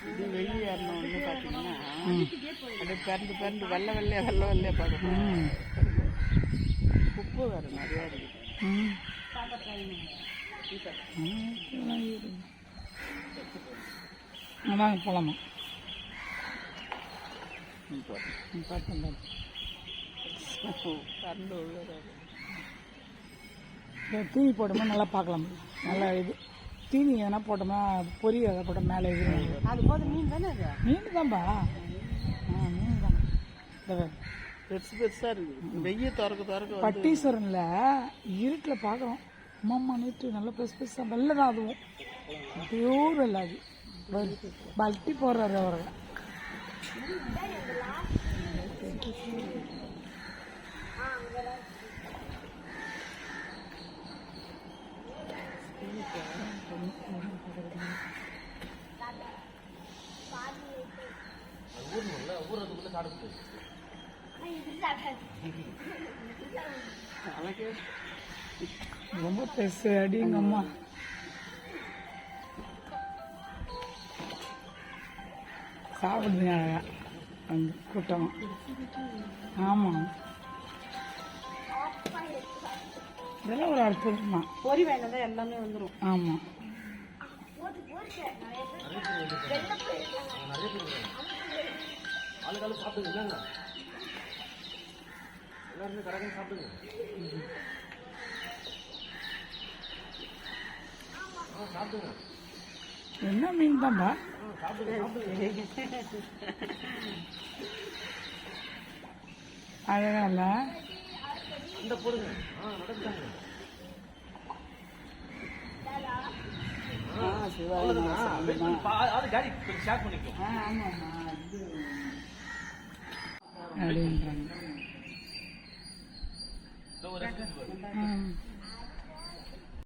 இது வெளியே ஏறணும்னு பார்த்தீங்கன்னா அப்படியே பிறந்து வெள்ளை வெள்ளையா பார்க்கணும். உப்பு வேறு நிறையா இருக்குது. வாங்க போகலாமா? பார்த்தேன் கரண்டு உள்ள தீனி போட்டோம்னா நல்லா பார்க்கலாம். நல்லா இது தீனி எதனா போட்டோம்னா பொரி அதை போட்ட மேலே இது அது போதும். மீன் தானே அது? மீன் தான்ப்பா. மீன் தான். பெருசாக இருக்குது. வெய்ய திறக்க பட்டீஸ்வரனில் இருட்டில் பார்க்குறோம். அம்மா நீட்டு நல்லா பெருசாக வெள்ளை தான். அதுவும் பியூர் வெள்ளை. அது பல்ட்டி போடுறாரு அவரை. ரொம்ப பெருசு அடி எங்க அம்மா. சாப்பிடுதுங்க அழகா அந்த கூட்டம். ஆமாம், இதெல்லாம் ஒரு அற்புதமா. பொறி வேணாம் எல்லாமே வந்துடும். ஆமாம், என்ன மீன் தான்பா? அழகா இல்ல? அப்படின்றாங்க.